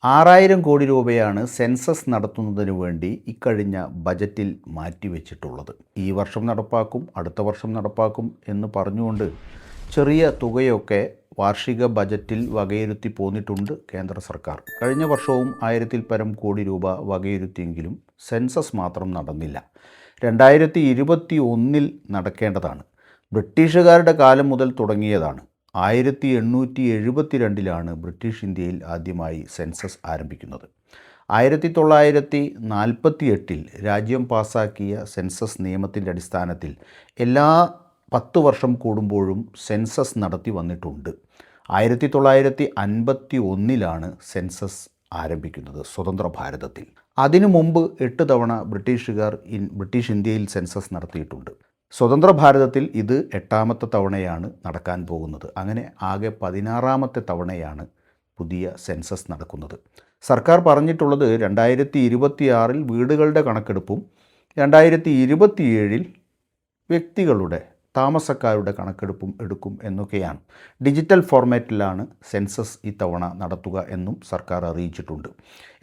6000 കോടി രൂപയാണ് സെൻസസ് നടത്തുന്നതിന് വേണ്ടി ഇക്കഴിഞ്ഞ ബജറ്റിൽ മാറ്റിവെച്ചിട്ടുള്ളത്. ഈ വർഷം നടപ്പാക്കും, അടുത്ത വർഷം നടപ്പാക്കും എന്ന് പറഞ്ഞുകൊണ്ട് ചെറിയ തുകയൊക്കെ വാർഷിക ബജറ്റിൽ വകയിരുത്തി പോന്നിട്ടുണ്ട് കേന്ദ്ര സർക്കാർ. കഴിഞ്ഞ വർഷവും 1000-ൽ പരം കോടി രൂപ വകയിരുത്തിയെങ്കിലും സെൻസസ് മാത്രം നടന്നില്ല. 2021 നടക്കേണ്ടതാണ്. ബ്രിട്ടീഷുകാരുടെ കാലം മുതൽ തുടങ്ങിയതാണ്. 1872 ബ്രിട്ടീഷ് ഇന്ത്യയിൽ ആദ്യമായി സെൻസസ് ആരംഭിക്കുന്നത്. 1948 രാജ്യം പാസാക്കിയ സെൻസസ് നിയമത്തിൻ്റെ അടിസ്ഥാനത്തിൽ എല്ലാ 10 വർഷം കൂടുമ്പോഴും സെൻസസ് നടത്തി വന്നിട്ടുണ്ട്. 1951 സെൻസസ് ആരംഭിക്കുന്നത് സ്വതന്ത്ര ഭാരതത്തിൽ. അതിനു മുമ്പ് 8 തവണ ബ്രിട്ടീഷ് ഇന്ത്യയിൽ സെൻസസ് നടത്തിയിട്ടുണ്ട്. സ്വതന്ത്ര ഭാരതത്തിൽ ഇത് 8ാമത്തെ തവണയാണ് നടക്കാൻ പോകുന്നത്. അങ്ങനെ ആകെ 16ാമത്തെ തവണയാണ് പുതിയ സെൻസസ് നടക്കുന്നത്. സർക്കാർ പറഞ്ഞിട്ടുള്ളത് 2026 വീടുകളുടെ കണക്കെടുപ്പും 2027 വ്യക്തികളുടെ താമസക്കാരുടെ കണക്കെടുപ്പും എടുക്കും എന്നൊക്കെയാണ്. ഡിജിറ്റൽ ഫോർമാറ്റിലാണ് സെൻസസ് ഇത്തവണ നടത്തുക എന്നും സർക്കാർ അറിയിച്ചിട്ടുണ്ട്.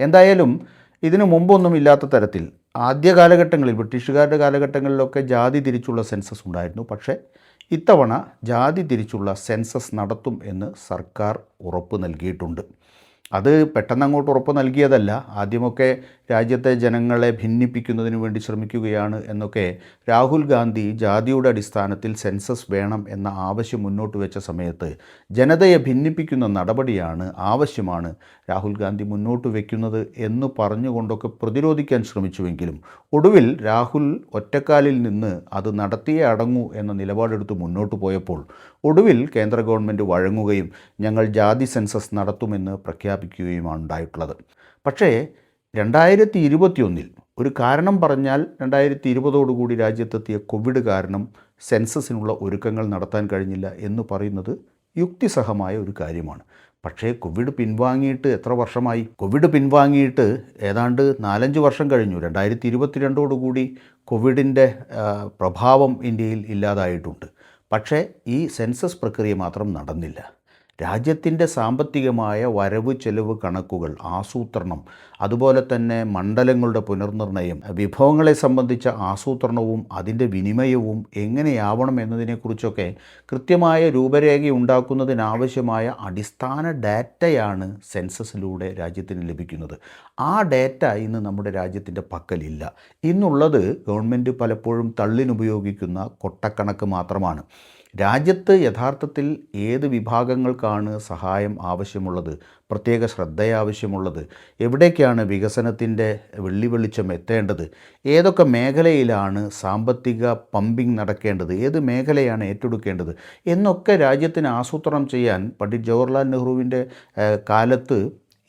എന്തായാലും ഇതിനു മുമ്പൊന്നും ഇല്ലാത്ത തരത്തിൽ ആദ്യ കാലഘട്ടങ്ങളിൽ, ബ്രിട്ടീഷുകാരുടെ കാലഘട്ടങ്ങളിലൊക്കെ ജാതി തിരിച്ചുള്ള സെൻസസ് ഉണ്ടായിരുന്നു. പക്ഷേ ഇത്തവണ ജാതി തിരിച്ചുള്ള സെൻസസ് നടത്തും എന്ന് സർക്കാർ ഉറപ്പ് നൽകിയിട്ടുണ്ട്. അത് പെട്ടെന്നങ്ങോട്ട് ഉറപ്പ് നൽകിയതല്ല. ആദ്യമൊക്കെ രാജ്യത്തെ ജനങ്ങളെ ഭിന്നിപ്പിക്കുന്നതിന് വേണ്ടി ശ്രമിക്കുകയാണ് എന്നൊക്കെ രാഹുൽ ഗാന്ധി ജാതിയുടെ അടിസ്ഥാനത്തിൽ സെൻസസ് വേണം എന്ന ആവശ്യം മുന്നോട്ട് വെച്ച സമയത്ത് ജനതയെ ഭിന്നിപ്പിക്കുന്ന നടപടിയാണ്, ആവശ്യമാണ് രാഹുൽ ഗാന്ധി മുന്നോട്ട് വയ്ക്കുന്നത് എന്ന് പറഞ്ഞുകൊണ്ടൊക്കെ പ്രതിരോധിക്കാൻ ശ്രമിച്ചുവെങ്കിലും ഒടുവിൽ രാഹുൽ ഒറ്റക്കാലിൽ നിന്ന് അത് നടത്തിയേ അടങ്ങൂ എന്ന നിലപാടെടുത്ത് മുന്നോട്ട് പോയപ്പോൾ ഒടുവിൽ കേന്ദ്ര ഗവൺമെൻറ് വഴങ്ങുകയും ഞങ്ങൾ ജാതി സെൻസസ് നടത്തുമെന്ന് പ്രഖ്യാപിക്കുകയുമാണ് ഉണ്ടായിട്ടുള്ളത്. പക്ഷേ 2021 ഒരു കാരണം പറഞ്ഞാൽ 2020 രാജ്യത്തെത്തിയ കോവിഡ് കാരണം സെൻസസിനുള്ള ഒരുക്കങ്ങൾ നടത്താൻ കഴിഞ്ഞില്ല എന്ന് പറയുന്നത് യുക്തിസഹമായ ഒരു കാര്യമാണ്. പക്ഷേ കോവിഡ് പിൻവാങ്ങിയിട്ട് എത്ര വർഷമായി? കോവിഡ് പിൻവാങ്ങിയിട്ട് ഏതാണ്ട് 4-5 വർഷം കഴിഞ്ഞു. 2022 കോവിഡിൻ്റെ പ്രഭാവം ഇന്ത്യയിൽ ഇല്ലാതായിട്ടുണ്ട്. പക്ഷേ ഈ സെൻസസ് പ്രക്രിയ മാത്രം നടന്നില്ല. രാജ്യത്തിൻ്റെ സാമ്പത്തികമായ വരവ് ചെലവ് കണക്കുകൾ, ആസൂത്രണം, അതുപോലെ തന്നെ മണ്ഡലങ്ങളുടെ പുനർനിർണയം, വിഭവങ്ങളെ സംബന്ധിച്ച ആസൂത്രണവും അതിൻ്റെ വിനിമയവും എങ്ങനെയാവണം എന്നതിനെക്കുറിച്ചൊക്കെ കൃത്യമായ രൂപരേഖ ഉണ്ടാക്കുന്നതിനാവശ്യമായ അടിസ്ഥാന ഡാറ്റയാണ് സെൻസസിലൂടെ രാജ്യത്തിന് ലഭിക്കുന്നത്. ആ ഡാറ്റ ഇന്ന് നമ്മുടെ രാജ്യത്തിൻ്റെ പക്കലില്ല. ഇന്നുള്ളത് ഗവൺമെൻറ് പലപ്പോഴും തള്ളിനുപയോഗിക്കുന്ന കൊട്ടക്കണക്ക് മാത്രമാണ്. രാജ്യത്ത് യഥാർത്ഥത്തിൽ ഏത് വിഭാഗങ്ങൾക്കാണ് സഹായം ആവശ്യമുള്ളത്, പ്രത്യേക ശ്രദ്ധ ആവശ്യമുള്ളത്, എവിടേക്കാണ് വികസനത്തിൻ്റെ വെള്ളിവെളിച്ചം എത്തേണ്ടത്, ഏതൊക്കെ മേഖലയിലാണ് സാമ്പത്തിക പമ്പിംഗ് നടക്കേണ്ടത്, ഏത് മേഖലയാണ് ഏറ്റെടുക്കേണ്ടത് എന്നൊക്കെ രാജ്യത്തിന് ആസൂത്രണം ചെയ്യാൻ പണ്ഡിറ്റ് ജവഹർലാൽ നെഹ്റുവിൻ്റെ കാലത്ത്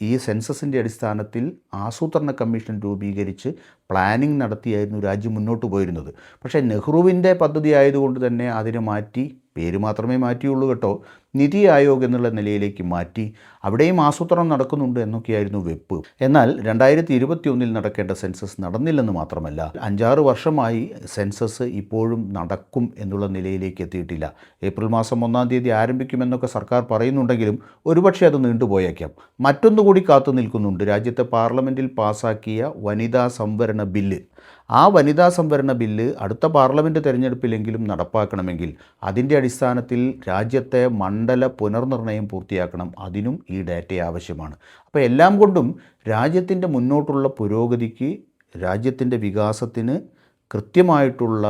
ഈ സെൻസസിൻ്റെ അടിസ്ഥാനത്തിൽ ആസൂത്രണ കമ്മീഷൻ രൂപീകരിച്ച് പ്ലാനിംഗ് നടത്തിയായിരുന്നു രാജ്യം മുന്നോട്ട് പോയിരുന്നത്. പക്ഷേ നെഹ്റുവിൻ്റെ പദ്ധതി ആയതുകൊണ്ട് തന്നെ അതിനെ മാറ്റി, പേര് മാത്രമേ മാറ്റിയുള്ളൂ കേട്ടോ, നിതി ആയോഗ് എന്നുള്ള നിലയിലേക്ക് മാറ്റി. അവിടെയും ആസൂത്രണം നടക്കുന്നുണ്ട് എന്നൊക്കെയായിരുന്നു വെപ്പ്. എന്നാൽ 2021 നടക്കേണ്ട സെൻസസ് നടന്നില്ലെന്ന് മാത്രമല്ല, 5-6 വർഷമായി സെൻസസ് ഇപ്പോഴും നടക്കും എന്നുള്ള നിലയിലേക്ക് എത്തിയിട്ടില്ല. ഏപ്രിൽ മാസം 1-ാം തീയതി ആരംഭിക്കുമെന്നൊക്കെ സർക്കാർ പറയുന്നുണ്ടെങ്കിലും ഒരുപക്ഷെ അത് നീണ്ടുപോയേക്കാം. മറ്റൊന്നുകൂടി കാത്തു നിൽക്കുന്നുണ്ട്. രാജ്യത്തെ പാർലമെൻറ്റിൽ പാസാക്കിയ വനിതാ സംവരണ ബില്ല്. ആ വനിതാ സംവരണ ബില്ല് അടുത്ത പാർലമെൻറ്റ് തെരഞ്ഞെടുപ്പിലെങ്കിലും നടപ്പാക്കണമെങ്കിൽ അതിൻ്റെ അടിസ്ഥാനത്തിൽ രാജ്യത്തെ മണ്ഡല പുനർനിർണയം പൂർത്തിയാക്കണം. അതിനും ഈ ഡാറ്റ ആവശ്യമാണ്. അപ്പോൾ എല്ലാം കൊണ്ടും രാജ്യത്തിൻ്റെ മുന്നോട്ടുള്ള പുരോഗതിക്ക്, രാജ്യത്തിൻ്റെ വികാസത്തിന്, കൃത്യമായിട്ടുള്ള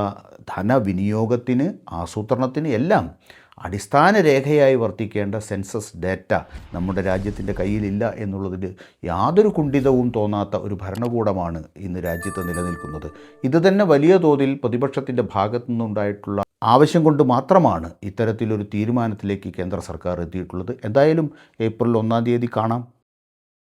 ധനവിനിയോഗത്തിന്, ആസൂത്രണത്തിന് എല്ലാം അടിസ്ഥാന രേഖയായി വർത്തിക്കേണ്ട സെൻസസ് ഡാറ്റ നമ്മുടെ രാജ്യത്തിൻ്റെ കയ്യിലില്ല എന്നുള്ളതിൽ യാതൊരു കുണ്ഠിതവും തോന്നാത്ത ഒരു ഭരണകൂടമാണ് ഇന്ന് രാജ്യത്ത് നിലനിൽക്കുന്നത്. ഇത് തന്നെ വലിയ തോതിൽ പ്രതിപക്ഷത്തിൻ്റെ ഭാഗത്തു നിന്നുണ്ടായിട്ടുള്ള ആവശ്യം കൊണ്ട് മാത്രമാണ് ഇത്തരത്തിലൊരു തീരുമാനത്തിലേക്ക് കേന്ദ്ര സർക്കാർ എത്തിയിട്ടുള്ളത്. എന്തായാലും ഏപ്രിൽ 1-ാം തീയതി കാണാം.